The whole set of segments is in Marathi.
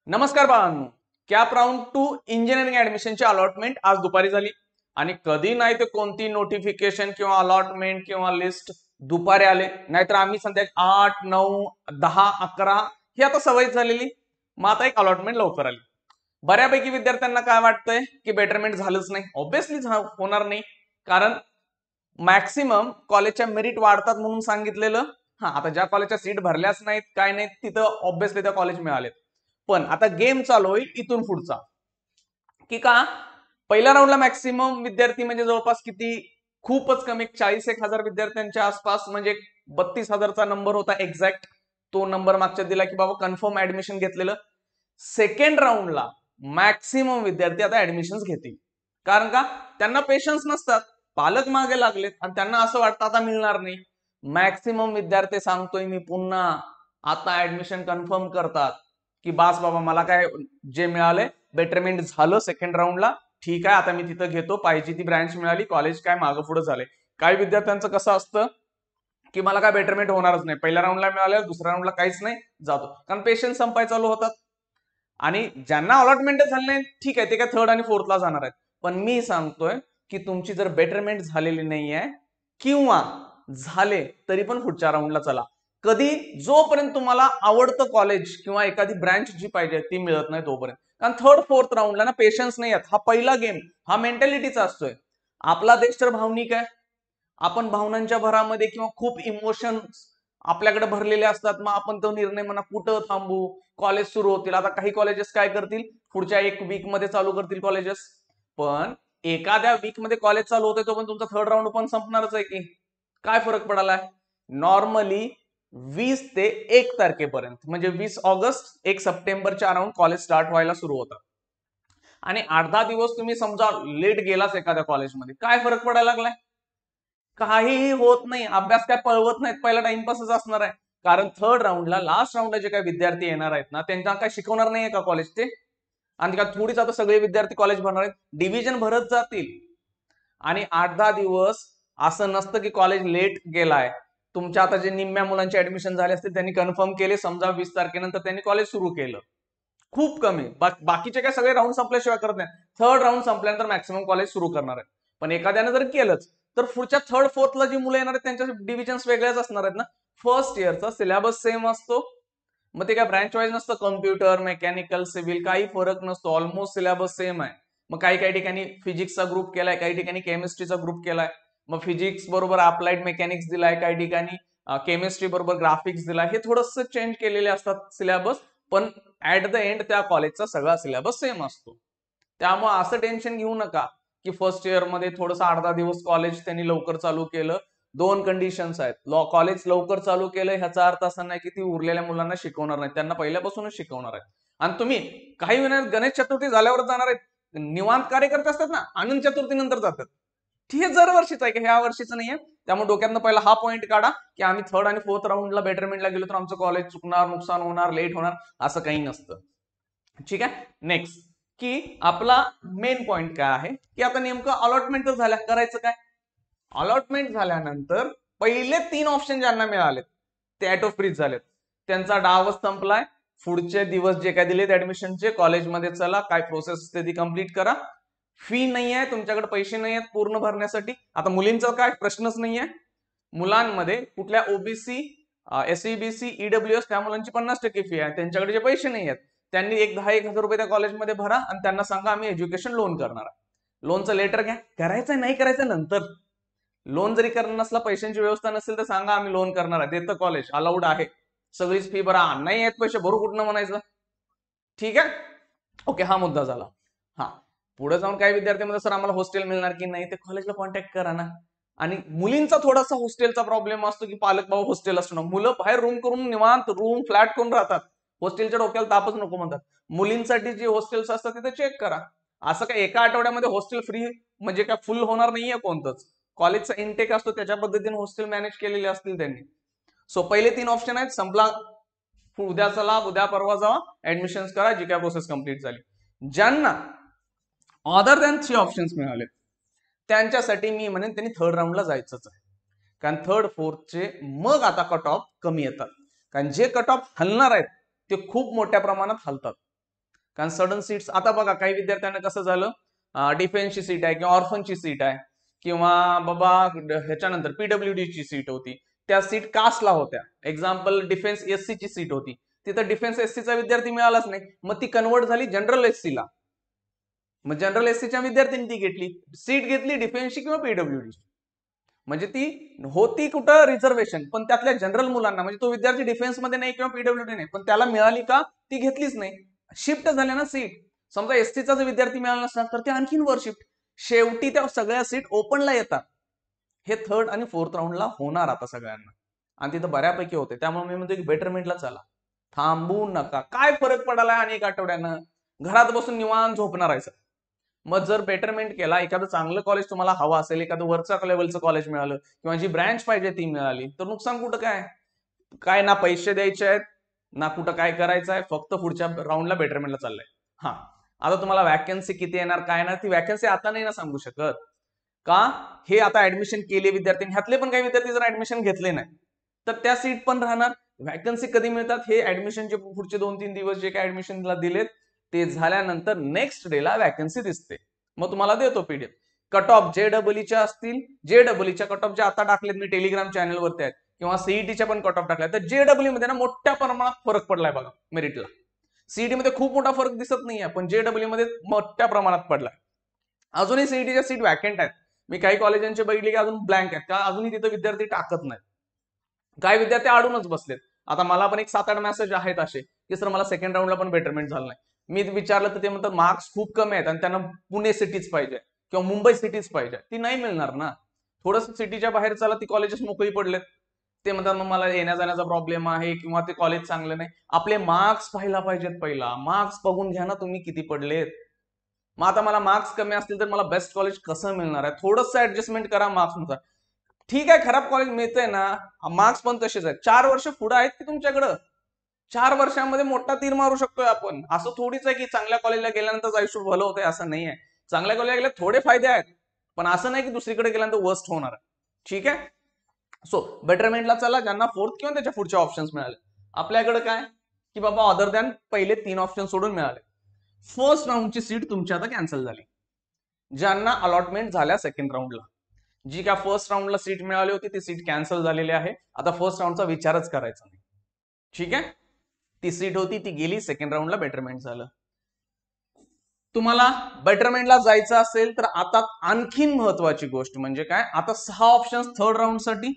नमस्कार बाळांनो, कॅप राऊंड 2 इंजिनिअरिंग ऍडमिशनची अलॉटमेंट आज दुपारी झाली आणि कधी नाही ते कोणती नोटिफिकेशन किंवा अलॉटमेंट किंवा लिस्ट दुपारी आले, नाहीतर आम्ही संध्याकाळी 8, 9, 10, 11 ही आता सवय झालेली. मग आता एक अलॉटमेंट लवकर आली. बऱ्यापैकी विद्यार्थ्यांना काय वाटतंय की बेटरमेंट झालंच नाही. ऑब्व्हियसली होणार नाही, कारण मॅक्सिमम कॉलेजच्या मेरिट वाढतात म्हणून सांगितलेलं. आता ज्या कॉलेजच्या सीट भरल्याच नाहीत काय नाहीत तिथं ऑब्व्हियसली त्या कॉलेज मिळालेत. पण आता गेम चालू होईल इथून पुढचा, की का पहिल्या राऊंडला मॅक्सिमम विद्यार्थी म्हणजे जवळपास किती, खूपच कमी 41,000 विद्यार्थ्यांच्या आसपास, म्हणजे 32,000चा नंबर होता एक्झॅक्ट. तो नंबर मागच्या दिला की बाबा कन्फर्म ऍडमिशन घेतलेलं. सेकंड राऊंडला मॅक्सिमम विद्यार्थी आता ऍडमिशन घेतील, कारण का त्यांना पेशन्स नसतात, पालक मागे लागलेत आणि त्यांना असं वाटतं आता मिळणार नाही. मॅक्सिमम विद्यार्थी सांगतोय मी पुन्हा आता ऍडमिशन कन्फर्म करतात की बास बाबा मला काय जे मिळालंय बेटरमेंट झालं सेकंड राऊंडला, ठीक आहे आता मी तिथं घेतो, पाहिजे ती ब्रँच मिळाली, कॉलेज काय मागं पुढे झाले. काही विद्यार्थ्यांचं कसं असतं की मला काय बेटरमेंट होणारच नाही, पहिल्या राऊंडला मिळालं दुसऱ्या राऊंडला काहीच नाही, जातो, कारण पेशन्स संपाय चालू होतात. आणि ज्यांना अलॉटमेंट झाले नाही ठीक आहे, ते काय थर्ड आणि फोर्थला जाणार आहेत. पण मी सांगतोय की तुमची जर बेटरमेंट झालेली नाहीये किंवा झाले तरी पण पुढच्या राऊंडला चला. कधी जोपर्यंत तुम्हाला आवडतं कॉलेज किंवा एखादी ब्रँच जी पाहिजे ती मिळत नाही तोपर्यंत, कारण थर्ड फोर्थ राऊंडला ना पेशन्स नाही आहेत. हा पहिला गेम, हा मेंटॅलिटीचा असतोय. आपला देश तर भावनिक आहे, आपण भावनांच्या भरामध्ये किंवा खूप इमोशन्स आपल्याकडे भरलेले असतात, मग आपण तो निर्णय म्हणा कुठं थांबू, कॉलेज सुरू होतील. आता काही कॉलेजेस काय करतील, पुढच्या एक वीक मध्ये चालू करतील कॉलेजेस. पण एखाद्या वीक मध्ये कॉलेज चालू होते तो पण तुमचा थर्ड राऊंड पण संपणारच आहे की काय फरक पडालाय. नॉर्मली 20 ते 1 तारखेपर्यंत, म्हणजे 20 ऑगस्ट 1 सप्टेंबरच्या अराउंड कॉलेज स्टार्ट व्हायला सुरू होतं. आणि 8-10 दिवस तुम्ही समजा लेट गेलाच एखाद्या कॉलेजमध्ये, काय फरक पडायला लागलाय? काहीही होत नाही, अभ्यास काय पळवत नाहीत, पहिला टाइमपासच असणार आहे. कारण थर्ड राऊंडला, लास्ट राऊंडला जे काही विद्यार्थी येणार आहेत ना, त्यांना काय शिकवणार नाहीये का कॉलेज ते? आणि का थोडीच आता सगळे विद्यार्थी कॉलेज भरणार आहेत, डिव्हिजन भरत जातील. आणि 8-10 दिवस असं नसतं की कॉलेज लेट गेलाय. तुमच्या आता जे निम्म्या मुलांचे ऍडमिशन झाले असतील त्यांनी कन्फर्म केले, समजा 20 तारखेनंतर त्यांनी कॉलेज सुरू केलं, खूप कमी. बाकीचे काय सगळे राऊंड संपल्याशिवाय करत नाही. थर्ड राऊंड संपल्यानंतर मॅक्सिमम कॉलेज सुरू करणार आहे. पण एखाद्याने जर केलंच तर पुढच्या थर्ड फोर्थला जी मुलं येणार आहेत त्यांच्या डिव्हिजन्स वेगळ्याच असणार आहेत ना. फर्स्ट इयरचा सिलेबस सेम असतो, मग ते काय ब्रँच वाईज नसतं, कम्प्युटर, मेकॅनिकल, सिव्हिल काही फरक नसतो, ऑलमोस्ट सिलेबस सेम आहे. मग काही काही ठिकाणी फिजिक्सचा ग्रुप केलाय, काही ठिकाणी केमिस्ट्रीचा ग्रुप केलाय, मग फिजिक्स बरोबर अप्लाइड मेकॅनिक्स दिलाय, काही ठिकाणी केमिस्ट्री बरोबर ग्राफिक्स दिलाय. हे थोडंसं चेंज केलेले असतात सिलेबस, पण ऍट द एंड त्या कॉलेजचा सगळा सिलेबस सेम असतो. त्यामुळे असं टेन्शन घेऊ नका की फर्स्ट इयर मध्ये थोडंसं 8-10 दिवस कॉलेज त्यांनी लवकर चालू केलं. दोन कंडिशन्स आहेत, कॉलेज लवकर चालू केलं ह्याचा अर्थ असा नाही की ती उरलेल्या मुलांना शिकवणार नाही, त्यांना पहिल्यापासूनच शिकवणार आहे. आणि तुम्ही काही वेळा गणेश चतुर्थी झाल्यावर जाणार आहेत, निवांत कार्यकर्ते असतात ना, अनंत चतुर्थी नंतर जातात. ठीक आहे, दरवर्षीच आहे की ह्या वर्षीचं नाहीये. त्यामुळे डोक्यातनं पहिला हा पॉईंट काढा की आम्ही थर्ड आणि फोर्थ राऊंडला बेटरमेंटला गेलो तर आमचं कॉलेज चुकणार, नुकसान होणार, लेट होणार, असं काही नसतं. ठीक आहे. नेक्स्ट, की आपला मेन पॉइंट काय आहे की आता नेमकं अलॉटमेंट झाल्या, करायचं काय? अलॉटमेंट झाल्यानंतर पहिले 3 ऑप्शन ज्यांना मिळालेत ते ऑटो फ्रीज झालेत, त्यांचा डावच संपलाय. पुढचे दिवस जे काय दिलेत ऍडमिशनचे, कॉलेजमध्ये चला, काय प्रोसेस असते ती कम्प्लीट करा. फी नाही आहे तुमच्याकडे, पैसे नाही आहेत पूर्ण भरण्यासाठी. आता मुलींचा काय प्रश्नच नाहीये. मुलांमध्ये कुठल्या ओबीसी, एसईबीसी, ईडब्ल्यूएस त्या मुलांची 50% फी आहे, त्यांच्याकडे जे पैसे नाही आहेत त्यांनी 10-1 हजार रुपये त्या कॉलेजमध्ये भरा आणि त्यांना सांगा आम्ही एज्युकेशन लोन करणार आहे. लोनचं लेटर घ्या, करायचं नाही करायचं नंतर. लोन जरी करणं नसला, पैशांची व्यवस्था नसेल तर सांगा आम्ही लोन करणार आहे, देतं कॉलेज, अलाउड आहे. सगळीच फी भरा, नाही आहेत पैसे भरू कुठनं म्हणायचं. ठीक आहे, ओके, हा मुद्दा झाला. हा, पुढे जाऊन काही विद्यार्थ्यांमध्ये सर आम्हाला हॉस्टेल मिळणार की नाही, ते कॉलेजला कॉन्टॅक्ट करा ना. आणि मुलींचा थोडासा हॉस्टेलचा प्रॉब्लेम असतो की पालक बाबा हॉस्टेल असतो ना, मुलं बाहेर रूम करून निवांत रूम फ्लॅट करून राहतात, हॉस्टेलच्या डोक्याला तापच नको म्हणतात. मुलींसाठी जे हॉस्टेल्स असतात तिथे चेक करा. असं काय एका आठवड्यामध्ये हॉस्टेल फ्री म्हणजे काय फुल होणार नाहीये कोणतंच. कॉलेजचा इनटेक असतो त्याच्या पद्धतीने हॉस्टेल मॅनेज केलेले असतील त्यांनी. सो पहिले 3 ऑप्शन आहेत, संपला, उद्या चला, उद्या परवा जावा, ऍडमिशन करा, जी काय प्रोसेस कंप्लीट झाली. ज्यांना अदर दॅन 3 ऑप्शन्स मिळाले त्यांच्यासाठी मी म्हणेन त्यांनी थर्ड राऊंडला जायचंच आहे. कारण थर्ड फोर्थचे मग आता कट ऑफ कमी येतात, कारण जे कट ऑफ हलणार आहेत ते खूप मोठ्या प्रमाणात हलतात. कारण सडन सीट्स आता बघा काही विद्यार्थ्यांना कसं झालं, डिफेन्सची सीट आहे किंवा ऑर्फनची सीट आहे किंवा बाबा ह्याच्यानंतर PWD ची सीट होती, त्या सीट कास्टला होत्या. एक्झाम्पल डिफेन्स SC ची सीट होती, तिथं डिफेन्स SC चा विद्यार्थी मिळालाच नाही, मग ती कन्वर्ट झाली जनरल SC ला. मग जनरल SC च्या विद्यार्थ्यांनी ती घेतली, सीट घेतली डिफेन्सची किंवा PWD. म्हणजे ती होती कुठं रिझर्वेशन, पण त्यातल्या जनरल मुलांना, म्हणजे तो विद्यार्थी डिफेन्स मध्ये नाही किंवा PWD नाही, पण त्याला मिळाली का, ती घेतलीच नाही. शिफ्ट झाल्या ना सीट. समजा SCचा जर विद्यार्थी मिळाला नसला तर ते आणखीन वर शिफ्ट. शेवटी त्या सगळ्या सीट ओपनला येतात. हे थर्ड आणि फोर्थ राऊंडला होणार आता सगळ्यांना, आणि तिथं बऱ्यापैकी होते. त्यामुळे मी म्हणतो की बेटरमेंटला चला, थांबू नका. काय फरक पडालाय अनेक आठवड्यानं, घरात बसून निवांत झोपणार आहे. मग जर बेटरमेंट केला, एखादं चांगलं कॉलेज तुम्हाला हवं असेल, एखादं वरच्या लेवलचं कॉलेज मिळालं किंवा जी ब्रँच पाहिजे ती मिळाली, तर नुकसान कुठं काय? काय ना पैसे द्यायचे आहेत ना कुठं काय करायचं आहे, फक्त पुढच्या राऊंडला बेटरमेंटला चाललंय. हा, आता तुम्हाला वॅकन्सी किती येणार काय ना, ती वॅकन्सी आता नाही ना सांगू शकत का, हे आता ऍडमिशन केले विद्यार्थी, ह्यातले पण काही विद्यार्थी जर ऍडमिशन घेतले नाही तर त्या सीट पण राहणार. वॅकन्सी कधी मिळतात, हे ऍडमिशनचे पुढचे 2-3 दिवस जे काय ऍडमिशनला दिलेत ते झाल्यानंतर नेक्स्ट डे ला वॅकन्सी दिसते, मग तुम्हाला देतो PDF. कट ऑफ JEEच्या असतील, JEEच्या कट ऑफ जे आता टाकलेत मी टेलिग्राम चॅनलवरती आहेत, किंवा CETच्या पण कट ऑफ टाकल्या, तर JEE मध्ये ना मोठ्या प्रमाणात फरक पडलाय बघा मेरिटला. CET मध्ये खूप मोठा फरक दिसत नाहीये, पण JEE मध्ये मोठ्या प्रमाणात पडलाय. अजूनही CETच्या सीट वॅकंट आहेत. मी काही कॉलेजांचे बघितले की अजून ब्लँक आहेत, का अजूनही तिथे विद्यार्थी टाकत नाहीत. काही विद्यार्थी अडूनच बसलेत. आता मला पण एक 7-8 मेसेज आहेत असे की सर मला सेकंड राऊंडला पण बेटरमेंट झालं नाही. मी विचारलं तर ते म्हणतात मार्क्स खूप कमी आहेत आणि त्यांना पुणे सिटीच पाहिजे किंवा मुंबई सिटीच पाहिजे. ती नाही मिळणार ना. थोडंसं सिटीच्या बाहेर चला, ती कॉलेजेस मोकळी पडलेत. ते म्हणतात मग मला येण्या जाण्याचा प्रॉब्लेम आहे किंवा ते कॉलेज चांगलं नाही. आपले मार्क्स पाहायला पाहिजेत, पहिला मार्क्स बघून घ्या ना तुम्ही किती पडलेत. मग आता मला मार्क्स कमी असतील तर मला बेस्ट कॉलेज कसं मिळणार आहे? थोडंसं ऍडजस्टमेंट करा मार्क्सनुसार. ठीक आहे, खराब कॉलेज मिळतंय ना, मार्क्स पण तसेच आहेत. 4 वर्ष पुढे आहेत की तुमच्याकडं. 4 वर्षांमध्ये मोठा तीर मारू शकतोय आपण. असं थोडीच आहे की चांगल्या कॉलेजला गेल्यानंतर आयुष्य भलं होतंय, असं नाही आहे. चांगल्या कॉलेजला गेल्या थोडे फायदे आहेत, पण असं नाही की दुसरीकडे गेल्यानंतर वर्स्ट होणार आहे. ठीक आहे. सो बेटरमेंटला चला, ज्यांना फोर्थ किंवा त्याच्या पुढचे ऑप्शन्स मिळाले. आपल्याकडे काय की बाबा अदर दॅन पहिले 3 ऑप्शन सोडून मिळाले. फर्स्ट राऊंडची सीट तुमची आता कॅन्सल झाली. ज्यांना अलॉटमेंट झाल्या सेकंड राऊंडला, जी काय फर्स्ट राऊंडला सीट मिळाली होती ती सीट कॅन्सल झालेली आहे. आता फर्स्ट राऊंडचा विचारच करायचा नाही. ठीक आहे. ती सीट होती ती गेली, सेकंड राऊंडला बेटरमेंट झालं. तुम्हाला बेटरमेंटला जायचं असेल तर आता आणखीन महत्वाची गोष्ट म्हणजे काय, आता 6 ऑप्शन्स थर्ड राऊंड साठी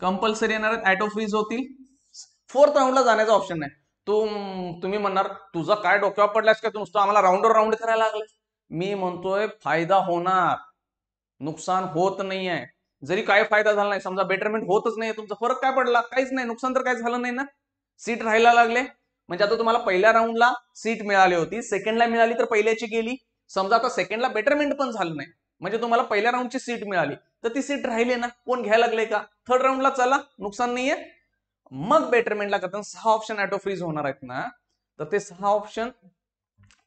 कंपल्सरी येणार आहेत, ऑटो फ्रीज होतील. फोर्थ राऊंडला जाण्याचा ऑप्शन नाही. तुम्ही म्हणणार तुझा काय डोक्यावर पडलास का, तू नुसतं आम्हाला राऊंडवर राऊंड करायला लागलाय. मी म्हणतोय फायदा होणार, नुकसान होत नाहीये. जरी काय फायदा झाला नाही, समजा बेटरमेंट होतच नाही, तुमचा फरक काय पडला, काहीच नाही, नुकसान तर काय झालं नाही ना. सीट राहायला लागले. म्हणजे आता तुम्हाला पहिल्या राऊंडला सीट मिळाली होती, सेकंडला मिळाली तर पहिल्याची गेली. समजा आता सेकंडला बेटरमेंट पण झालं नाही, म्हणजे तुम्हाला पहिल्या राऊंडची सीट मिळाली तर ती सीट राहिली ना, कोण घ्यायला लागले का. थर्ड राऊंडला चला, नुकसान नाहीये. मग बेटरमेंटला करताना 6 ऑप्शन ऑटो फ्रीज होणार आहेत ना, तर ते 6 ऑप्शन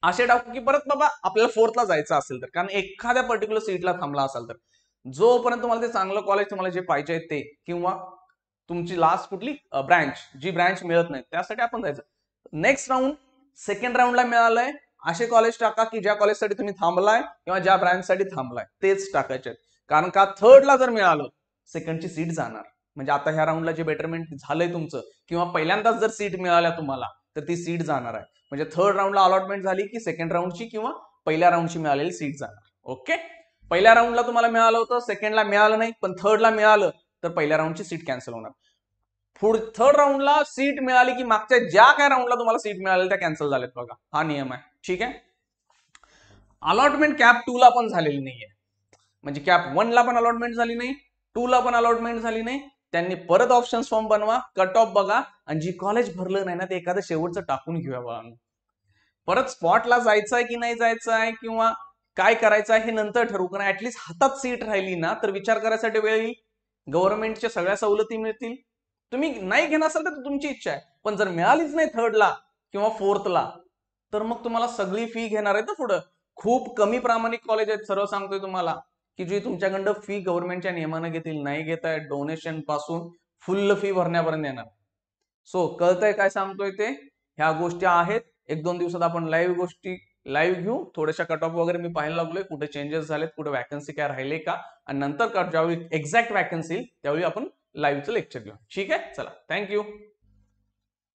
असे टाकू की परत बाबा आपल्याला फोर्थला जायचं असेल तर, कारण एखाद्या पर्टिक्युलर सीटला थांबला असेल तर जोपर्यंत तुम्हाला ते चांगलं कॉलेज तुम्हाला जे पाहिजे ते, किंवा तुमची लास्ट कुठली ब्रँच, जी ब्रँच मिळत नाही त्यासाठी आपण जायचं. नेक्स्ट राऊंड सेकंड राऊंडला मिळालंय असे कॉलेज टाका की ज्या कॉलेजसाठी तुम्ही थांबलाय किंवा ज्या ब्रँचसाठी थांबलाय तेच टाकायचे. कारण का थर्डला जर मिळालं सेकंडची सीट जाणार. म्हणजे आता ह्या राऊंडला जे बेटरमेंट झालंय तुमचं किंवा पहिल्यांदाच जर सीट मिळाल्या तुम्हाला तर ती सीट जाणार आहे. म्हणजे थर्ड राऊंडला अलॉटमेंट झाली की सेकंड राऊंडची किंवा पहिल्या राऊंडची मिळालेली सीट जाणार. ओके. पहिल्या राऊंडला तुम्हाला मिळालं होतं, सेकंडला मिळालं नाही, पण थर्डला मिळालं तर पहिल्या राऊंडची सीट कॅन्सल होणार. थर्ड राऊंडला सीट मिळाली की मागच्या ज्या काय राऊंडला तुम्हाला सीट मिळाली त्या कॅन्सल झाल्यात बघा, हा नियम आहे. ठीक आहे. अलॉटमेंट कॅप 2 ला पण झालेली नाहीये. म्हणजे कॅप 1 ला पण अलॉटमेंट झाली नाही, 2 ला पण अलॉटमेंट झाली नाही. त्यांनी परत ऑप्शन फॉर्म बनवा, कट ऑफ बघा, आणि जी कॉलेज भरलं नाही ना ते एखादं शेवटचं टाकून घेऊया बघा. परत स्पॉटला जायचं आहे की नाही जायचं आहे किंवा काय करायचं आहे हे नंतर ठरवू. कारण ऍटलीस्ट हातात सीट राहिली ना तर विचार करायसाठी वेळ येईल. गव्हर्नमेंटच्या सगळ्या सवलती मिळतील. तुम्ही नाही घेणार असाल तर तुमची इच्छा आहे, पण जर मिळालीच नाही थर्डला किंवा फोर्थला तर मग तुम्हाला सगळी फी घेणार आहे तर पुढं. खूप कमी प्रामाणिक कॉलेज आहेत, सर्व सांगतोय तुम्हाला, की जी तुमच्याकडं फी गव्हर्नमेंटच्या नियमानं घेतील. नाही घेताय, डोनेशन पासून फुल फी भरण्यापर्यंत येणार. सो कळतंय काय सांगतोय ते, ह्या गोष्टी आहेत. एक दोन दिवसात आपण लाईव्ह गोष्टी लाईव्ह घेऊ, थोड्याशा कट ऑफ वगैरे मी पाहायला लागलोय, कुठे चेंजेस झालेत, कुठे वॅकन्सी काय राहिले का, आणि नंतर ज्यावेळी एक्झॅक्ट वॅकन्सी त्यावेळी आपण लाईव्हचं लेक्चर घेऊ. ठीक आहे, चला, थँक्यू.